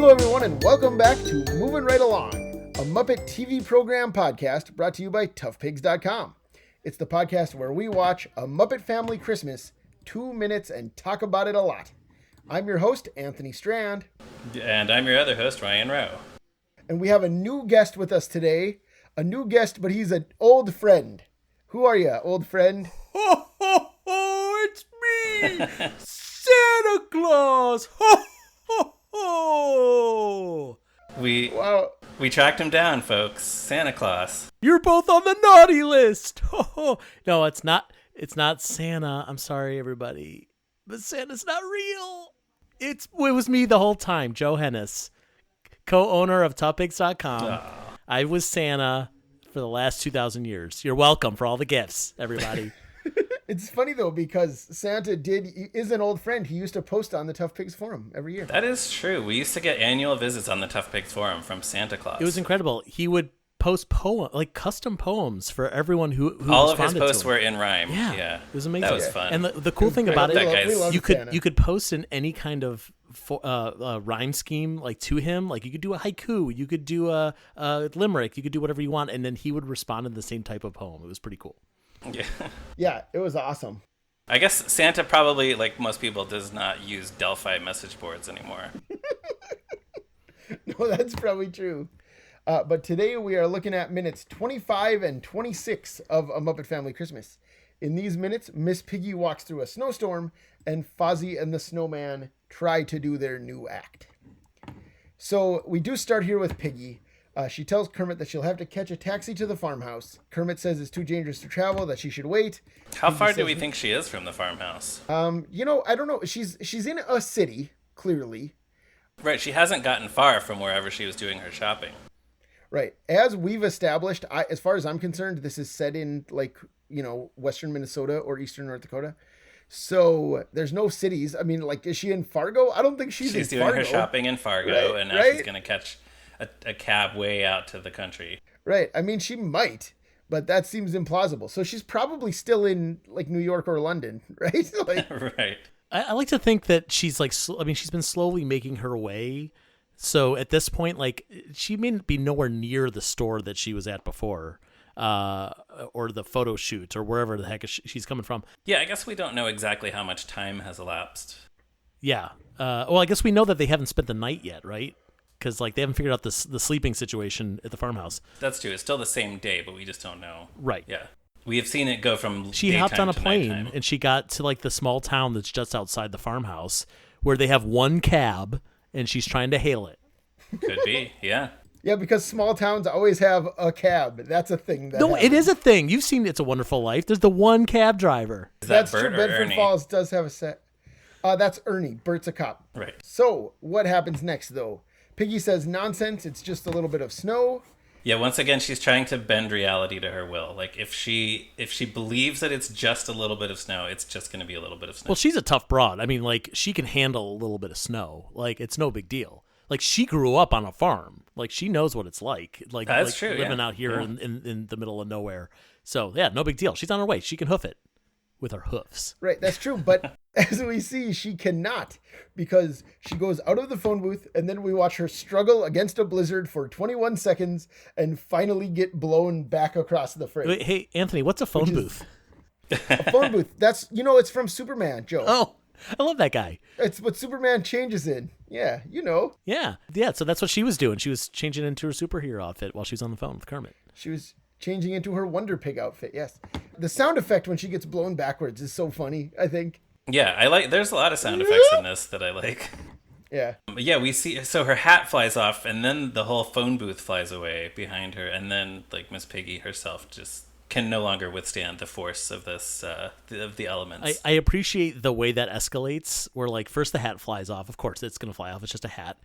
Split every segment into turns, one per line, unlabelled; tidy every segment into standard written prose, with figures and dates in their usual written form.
Hello, everyone, and welcome back to Movin' Right Along, a Muppet TV program podcast brought to you by toughpigs.com. It's the podcast where we watch A Muppet Family Christmas, 2 minutes, and talk about it a lot. I'm your host, Anthony Strand.
And I'm your other host, Ryan Rowe.
And we have a new guest with us today. A new guest, but he's an old friend. Who are you, old friend?
Ho, ho, ho, it's me, Santa Claus. Ho, ho, ho.
We tracked him down, folks. Santa Claus.
You're both on the naughty list. Ho, ho. No, it's not. It's not Santa. I'm sorry, everybody. But Santa's not real. It was me the whole time, Joe Hennes, co-owner of toughpigs.com. I was Santa for the last 2,000 years. You're welcome for all the gifts, everybody.
It's funny, though, because Santa is an old friend. He used to post on the Tough Pigs forum every year.
That is true. We used to get annual visits on the Tough Pigs forum from Santa Claus.
It was incredible. He would post custom poems for everyone who
all of his
responded
posts
to him.
were in rhyme. Yeah.
It was amazing.
That was fun.
And the cool thing about it,
you
could post in any kind of rhyme scheme, like, to him. Like, you could do a haiku, you could do a limerick, you could do whatever you want, and then he would respond in the same type of poem. It was pretty cool.
Yeah, it was awesome.
I guess Santa probably, like most people, does not use Delphi message boards anymore.
No, that's probably true. But today we are looking at minutes 25 and 26 of A Muppet Family Christmas. In these minutes, Miss Piggy walks through a snowstorm, and Fozzie and the snowman try to do their new act. So we do start here with Piggy. She tells Kermit that she'll have to catch a taxi to the farmhouse. Kermit says it's too dangerous to travel, that she should wait.
How far do we think she is from the farmhouse?
I don't know. She's in a city, clearly.
Right, she hasn't gotten far from wherever she was doing her shopping.
Right. As we've established, as far as I'm concerned, this is set in, western Minnesota or eastern North Dakota. So there's no cities. I mean, is she in Fargo? I don't think she's in Fargo.
She's doing her shopping in Fargo, and now she's going to catch a cab way out to the country.
Right. I mean, she might, but that seems implausible. So she's probably still in, New York or London, right?
Right.
I like to think that she's she's been slowly making her way. So at this point, she may be nowhere near the store that she was at before, or the photo shoot, or wherever the heck she's coming from.
Yeah, I guess we don't know exactly how much time has elapsed.
Yeah. Well, I guess we know that they haven't spent the night yet, right? Because they haven't figured out the sleeping situation at the farmhouse.
That's true. It's still the same day, but we just don't know.
Right.
Yeah. We have seen it go from
She hopped on a plane,
nighttime.
and she got to the small town that's just outside the farmhouse, where they have one cab, and she's trying to hail it.
Could be, yeah.
Yeah, because small towns always have a cab. That's a thing.
It is a thing. You've seen It's a Wonderful Life. There's the one cab driver.
That's
true.
Bert or
Bedford
Ernie?
Falls does have a set. That's Ernie. Bert's a cop.
Right.
So what happens next, though? Piggy says nonsense. It's just a little bit of snow.
Yeah, once again, she's trying to bend reality to her will. If she believes that it's just a little bit of snow, it's just going to be a little bit of snow.
Well, she's a tough broad. I mean, she can handle a little bit of snow. It's no big deal. She grew up on a farm. She knows what it's like.
That's true,
living out here in the middle of nowhere. So, yeah, no big deal. She's on her way. She can hoof it with her hoofs.
Right, that's true. But as we see, she cannot, because she goes out of the phone booth, and then we watch her struggle against a blizzard for 21 seconds and finally get blown back across the frame.
Wait, hey, Anthony, what's a phone booth?
A phone booth. That's, it's from Superman, Joe.
Oh, I love that guy.
It's what Superman changes in. Yeah,
Yeah. So that's what she was doing. She was changing into her superhero outfit while she was on the phone with Kermit.
She was changing into her Wonder Pig outfit, yes. The sound effect when she gets blown backwards is so funny, I think.
Yeah, there's a lot of sound effects in this that I like.
Yeah.
But yeah, we see, so her hat flies off, and then the whole phone booth flies away behind her, and then, Miss Piggy herself just can no longer withstand the force of this, of the elements.
I appreciate the way that escalates, where first the hat flies off. Of course, it's going to fly off. It's just a hat.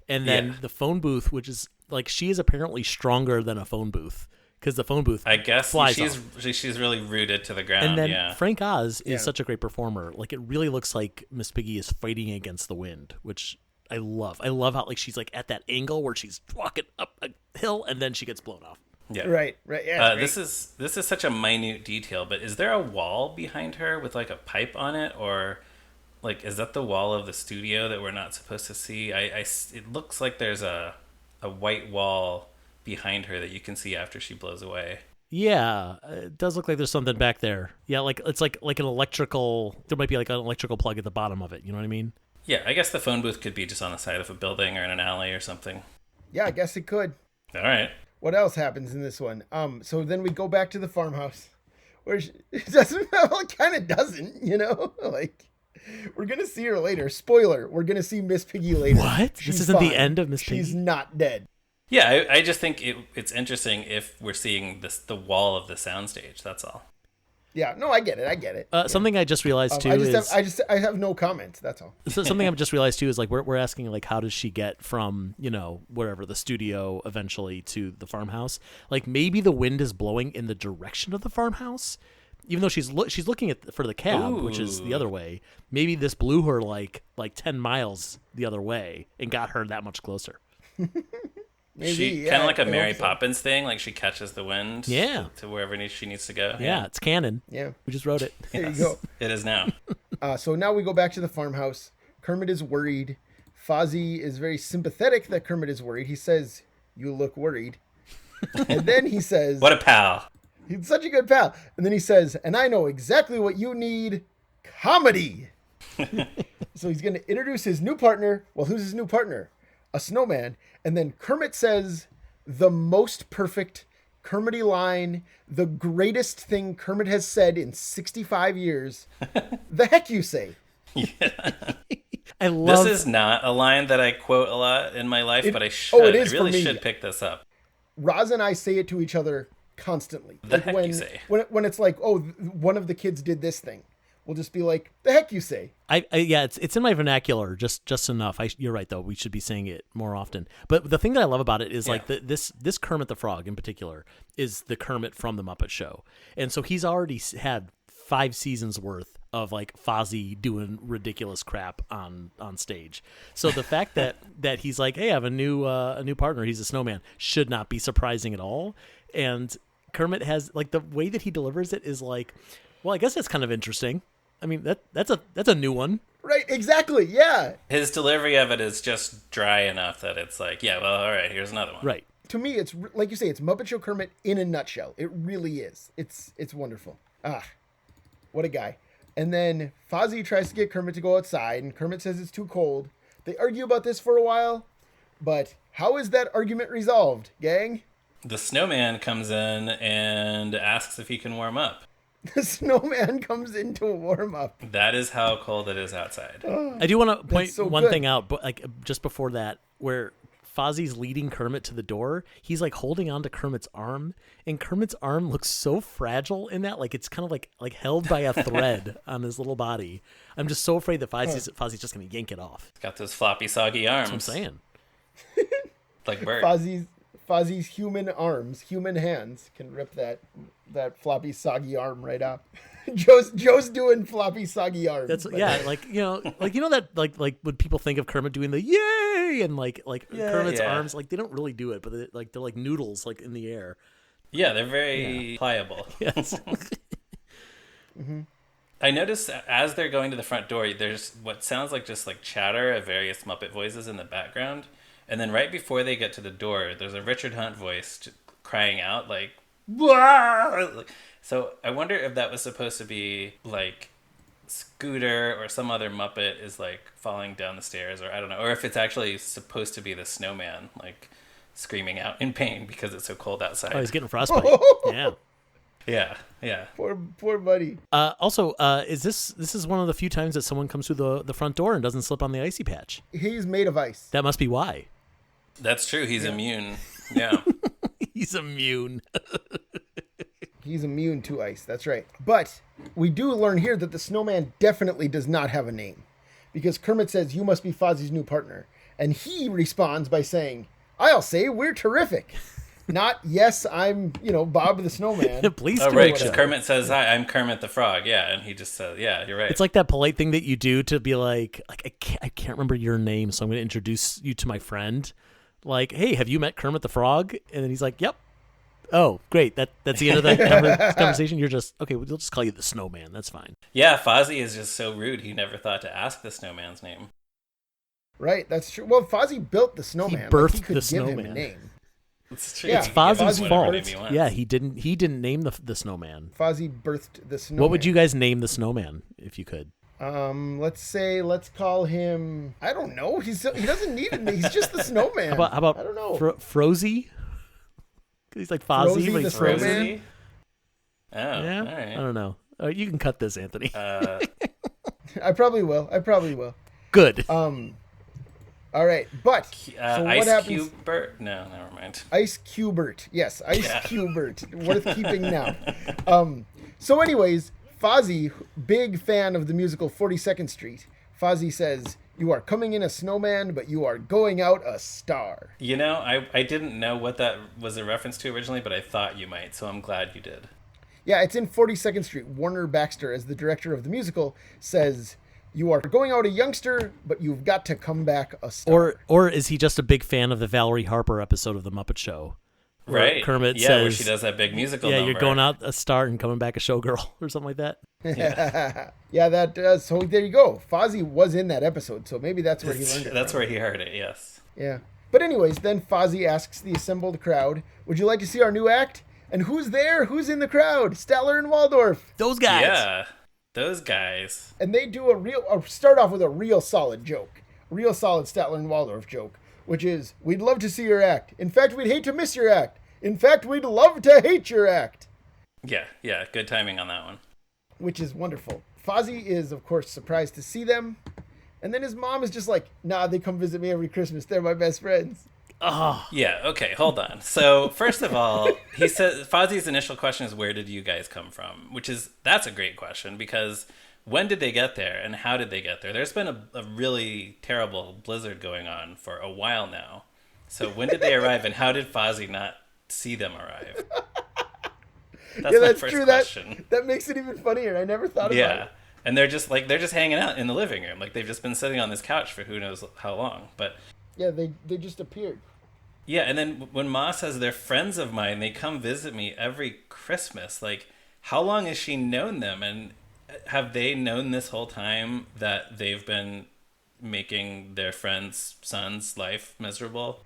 And then the phone booth, which is she is apparently stronger than a phone booth, because the phone booth,
I guess,
flies
she's really rooted to the ground.
And then
yeah.
Frank Oz is such a great performer. It really looks like Miss Piggy is fighting against the wind, which I love. I love how she's at that angle where she's walking up a hill and then she gets blown off.
Yeah.
Right. Yeah.
This is such a minute detail, but is there a wall behind her with a pipe on it, or like, is that the wall of the studio that we're not supposed to see? It looks like there's a white wall behind her that you can see after she blows away.
Yeah, it does look like there's something back there. Yeah, like it's like an electrical. There might be like an electrical plug at the bottom of it. You know what I mean?
Yeah, I guess the phone booth could be just on the side of a building or in an alley or something.
Yeah, I guess it could.
All right.
What else happens in this one? So then we go back to the farmhouse, where it doesn't. Well, it kind of doesn't, you know. Like, we're gonna see her later. Spoiler: we're gonna see Miss Piggy later.
What?
She's
this isn't
fine.
the end of Miss Piggy.
She's not dead.
Yeah, I just think it's interesting if we're seeing the wall of the soundstage. That's all.
Yeah, no, I get it.
Something I just realized too
I have no comments. That's all.
So something I've just realized too is like we're asking like how does she get from wherever the studio eventually to the farmhouse? Like maybe the wind is blowing in the direction of the farmhouse, even though she's looking for the cab, which is the other way. Maybe this blew her like 10 miles the other way and got her that much closer.
Maybe,
she kind of like a Mary Poppins thing, like she catches the wind to wherever she needs to go.
Yeah, it's canon.
Yeah.
We just wrote it.
There you go.
It is now.
So now we go back to the farmhouse. Kermit is worried. Fozzie is very sympathetic that Kermit is worried. He says, "You look worried." And then he says,
"What a pal."
He's such a good pal. And then he says, "And I know exactly what you need. Comedy." So he's going to introduce his new partner. Well, who's his new partner? A snowman. And then Kermit says the most perfect Kermity line, the greatest thing Kermit has said in 65 years. The heck you say?
Yeah.
I love
this is not a line that I quote a lot in my life, but I should.
Oh, it is
I really
for me.
should pick this up.
Roz and I say it to each other constantly.
The
like
heck
when,
you say?
When it's like, oh, one of the kids did this thing. We'll just be like, the heck you say?
Yeah, it's in my vernacular just enough. You're right though. We should be saying it more often. But the thing that I love about it is like this Kermit the Frog in particular is the Kermit from the Muppet Show, and so he's already had 5 seasons worth of like Fozzie doing ridiculous crap on stage. So the fact that he's like, hey, I have a new partner. He's a snowman should not be surprising at all. And Kermit has like the way that he delivers it is like, well, I guess that's kind of interesting. I mean, that's a new one.
Right, exactly, yeah.
His delivery of it is just dry enough that it's like, yeah, well, all right, here's another one.
Right.
To me, it's like you say, it's Muppet Show Kermit in a nutshell. It really is. It's wonderful. What a guy. And then Fozzie tries to get Kermit to go outside, and Kermit says it's too cold. They argue about this for a while, but how is that argument resolved, gang?
The snowman comes in and asks if he can warm up.
The snowman comes in to warm up.
That is how cold it is outside.
I do want to point
so
one
good.
thing out, but like just before that, where Fozzie's leading Kermit to the door, he's like holding on to Kermit's arm, and Kermit's arm looks so fragile in that, like it's kind of like held by a thread on his little body. I'm just so afraid that Fozzie's just gonna yank it off.
It's got those floppy, soggy arms.
That's what I'm saying.
Like Bert.
Fozzie's human hands can rip that floppy, soggy arm right off. Joe's doing floppy, soggy arms.
That's like that like when people think of Kermit doing the yay and like Kermit's arms, like they don't really do it, but they're like noodles like in the air.
Yeah, they're very pliable.
Yes.
Mm-hmm.
I noticed as they're going to the front door, there's what sounds like just like chatter of various Muppet voices in the background. And then right before they get to the door, there's a Richard Hunt voice crying out like, "Wah!" So I wonder if that was supposed to be like Scooter or some other Muppet is like falling down the stairs, or I don't know, or if it's actually supposed to be the snowman like screaming out in pain because it's so cold outside.
Oh, he's getting frostbite. Yeah.
Yeah.
Poor buddy.
Also, is this is one of the few times that someone comes through the front door and doesn't slip on the icy patch?
He's made of ice.
That must be why.
That's true. He's immune. Yeah.
He's immune.
He's immune to ice. That's right. But we do learn here that the snowman definitely does not have a name, because Kermit says, "You must be Fozzie's new partner," and he responds by saying, "I'll say we're terrific." Not, "Yes, I'm, Bob the Snowman."
Please
Oh,
do
right,
it.
because Kermit says, "Hi, I'm Kermit the Frog." Yeah, and he just says, "Yeah, you're right."
It's like that polite thing that you do to be like I can't remember your name, so I'm going to introduce you to my friend. Like, hey, have you met Kermit the Frog? And then he's like, yep. Oh, great. That's the end of that conversation. You're just okay. We'll just call you the snowman. That's fine.
Yeah, Fozzie is just so rude. He never thought to ask the snowman's name.
Right, that's true. Well, Fozzie built the snowman.
He birthed
he could
the
give him a
snowman.
name.
It's true.
Yeah,
It's
He can give him
Fozzie's
whatever
fault.
name he wants.
Yeah, he didn't name the snowman.
Fozzie birthed the snowman.
What would you guys name the snowman if you could?
Let's call him. I don't know. He doesn't need it. He's just the snowman.
How about
I don't know.
Frozie? 'Cause he's like Fozzie,
Frozie
but
the
he's
snowman?
Frozie.
Oh,
Yeah,
all right.
I don't know. You can cut this, Anthony.
I probably will.
Good.
All right, but so what
Ice
happens?
Cubert? No, never mind.
Ice Cubert. Yes, Ice Cubert. Worth keeping now. So anyways, Fozzie, big fan of the musical 42nd Street. Fozzie says, "You are coming in a snowman, but you are going out a star."
You know, I didn't know what that was a reference to originally, but I thought you might, so I'm glad you did.
Yeah, it's in 42nd Street. Warner Baxter, as the director of the musical, says, "You are going out a youngster, but you've got to come back a star."
Or is he just a big fan of the Valerie Harper episode of The Muppet Show? Where
Right.
Kermit
yeah,
says,
where she does that big musical
"Yeah,
number.
you're going out a star and coming back a showgirl," or something like that.
Yeah, that does. So there you go. Fozzie was in that episode, so maybe that's where he learned it.
That's
from.
where he heard it, yes.
Yeah. But anyways, then Fozzie asks the assembled crowd, "Would you like to see our new act?" And who's there? Who's in the crowd? Statler and Waldorf.
Those guys.
Yeah, those guys.
And they do start off with a real solid joke. Real solid Statler and Waldorf joke, which is, "We'd love to see your act. In fact, we'd hate to miss your act. In fact, we'd love to hate your act."
Yeah, good timing on that one.
Which is wonderful. Fozzie is, of course, surprised to see them. And then his mom is just like, "Nah, they come visit me every Christmas. They're my best friends."
Oh,
Yeah, okay, hold on. So, first of all, he says Fozzie's initial question is, "Where did you guys come from?" That's a great question, because when did they get there and how did they get there? There's been a really terrible blizzard going on for a while now. So when did they arrive, and how did Fozzie not see them arrive? That's
Yeah,
my
that's
first
true.
question.
That makes it even funnier. I never thought about
Yeah.
it.
And they're just hanging out in the living room. Like, they've just been sitting on this couch for who knows how long. But
Yeah, they just appeared.
yeah, and then when Ma says they're friends of mine, they come visit me every Christmas. Like, how long has she known them? And have they known this whole time that they've been making their friend's son's life miserable?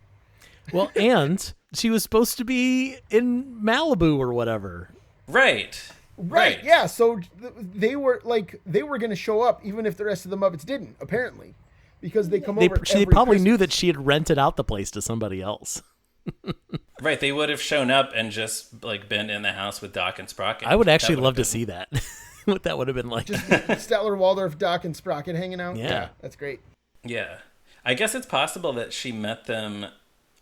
well, and she was supposed to be in Malibu or whatever.
Right.
Right. Yeah. So they were going to show up even if the rest of the Muppets didn't. Apparently, because they come over.
They
every
probably
Christmas.
knew that she had rented out the place to somebody else.
Right. They would have shown up and just been in the house with Doc and Sprocket.
I would
That
actually
would
love
have
to
been-
see that. What that would have been like.
Statler, Waldorf, Doc, and Sprocket hanging out.
Yeah.
That's great.
Yeah. I guess it's possible that she met them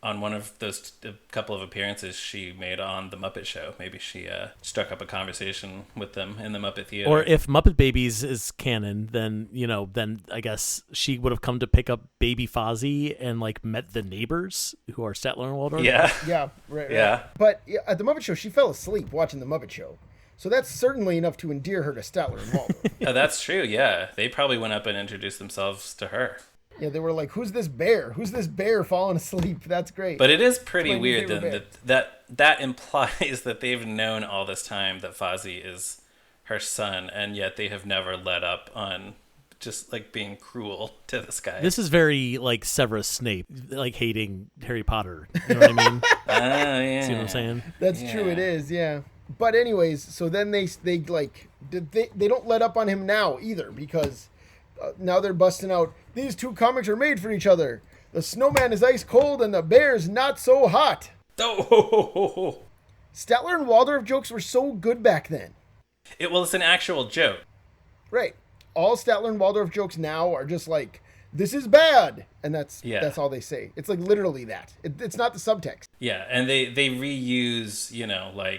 on one of those couple of appearances she made on The Muppet Show. Maybe she struck up a conversation with them in the Muppet Theater.
Or if Muppet Babies is canon, then then I guess she would have come to pick up baby Fozzie and met the neighbors who are Statler and Waldorf.
Yeah.
Yeah. Right.
Yeah.
But at the Muppet Show, she fell asleep watching the Muppet Show. So that's certainly enough to endear her to Statler and Waldorf.
Oh, that's true, yeah. They probably went up and introduced themselves to her.
Yeah, they were like, "Who's this bear? Who's this bear falling asleep?" That's great.
But it is pretty
Explain
weird
your
then
favorite
that implies that they've known all this time that Fozzie is her son, and yet they have never let up on just being cruel to this guy.
This is very Severus Snape, hating Harry Potter. You know what I mean?
Oh, yeah.
See what I'm saying?
That's true. It is. Yeah. But anyways, so then they don't let up on him now either, because now they're busting out, "These two comics are made for each other. The snowman is ice cold and the bear's not so hot."
Oh,
Statler and Waldorf jokes were so good back then.
it's an actual joke.
Right. All Statler and Waldorf jokes now are just "This is bad," and that's all they say. It's literally that. It's not the subtext.
Yeah, and they reuse,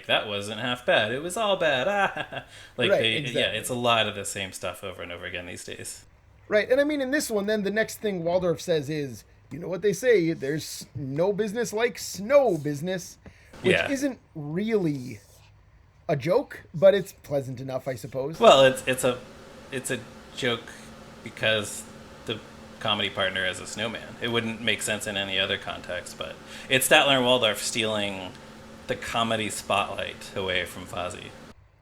that wasn't half bad. It was all bad.
Exactly.
It's a lot of the same stuff over and over again these days.
Right. And I mean, in this one, then the next thing Waldorf says is, "You know what they say, there's no business like snow business," which isn't really a joke, but it's pleasant enough, I suppose.
Well, it's a joke because the comedy partner is a snowman. It wouldn't make sense in any other context, but it's Statler and Waldorf stealing the comedy spotlight away from Fozzie.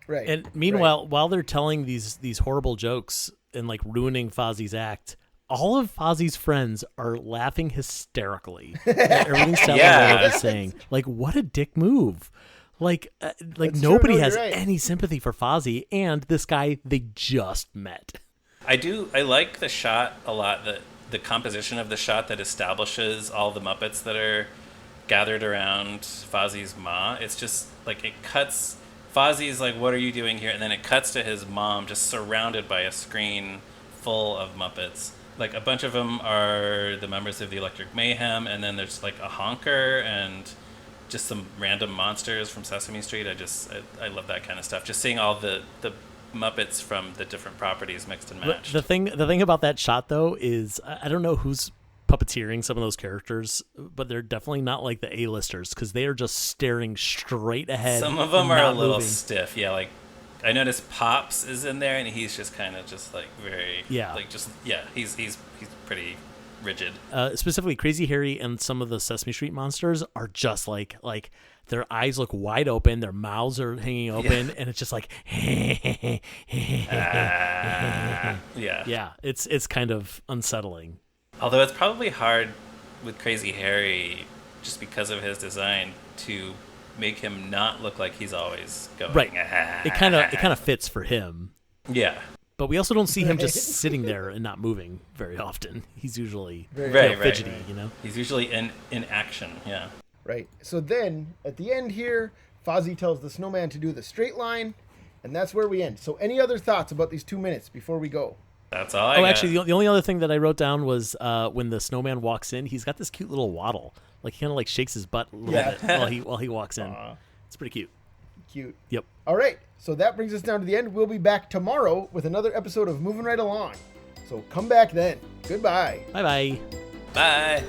Right.
And meanwhile, while they're telling these horrible jokes and like ruining Fozzie's act, all of Fozzie's friends are laughing hysterically at everything Salvador is saying. Like, what a dick move. Like
That's
nobody
true, no,
has
you're right.
any sympathy for Fozzie and this guy they just met.
I like the shot a lot, the composition of the shot that establishes all the Muppets that are gathered around Fozzie's ma. It's just like it cuts. Fozzie's like, "What are you doing here?" And then it cuts to his mom, just surrounded by a screen full of Muppets. Like a bunch of them are the members of the Electric Mayhem, and then there's like a honker and just some random monsters from Sesame Street. I love that kind of stuff. Just seeing all the Muppets from the different properties mixed and matched.
The thing about that shot though is I don't know who's puppeteering some of those characters, but they're definitely not like the A-listers because they are just staring straight ahead.
Some of them are a little
moving.
stiff. Yeah, like I noticed Pops is in there, and he's just kind of just like very he's pretty rigid.
Specifically, Crazy Harry and some of the Sesame Street monsters are just like their eyes look wide open, their mouths are hanging open, and it's just like yeah, it's kind of unsettling.
Although it's probably hard with Crazy Harry, just because of his design, to make him not look like he's always going.
Right. It kind of fits for him.
Yeah.
But we also don't see him just sitting there and not moving very often. He's usually fidgety, you know?
He's usually in action, yeah.
Right. So then, at the end here, Fozzie tells the snowman to do the straight line, and that's where we end. So any other thoughts about these 2 minutes before we go?
That's all I got.
Actually, the only other thing that I wrote down was when the snowman walks in, he's got this cute little waddle. Like, he kind of like shakes his butt a little bit while he walks in. It's pretty cute.
Cute.
Yep.
All right. So that brings us down to the end. We'll be back tomorrow with another episode of Moving Right Along. So come back then. Goodbye.
Bye-bye.
Bye.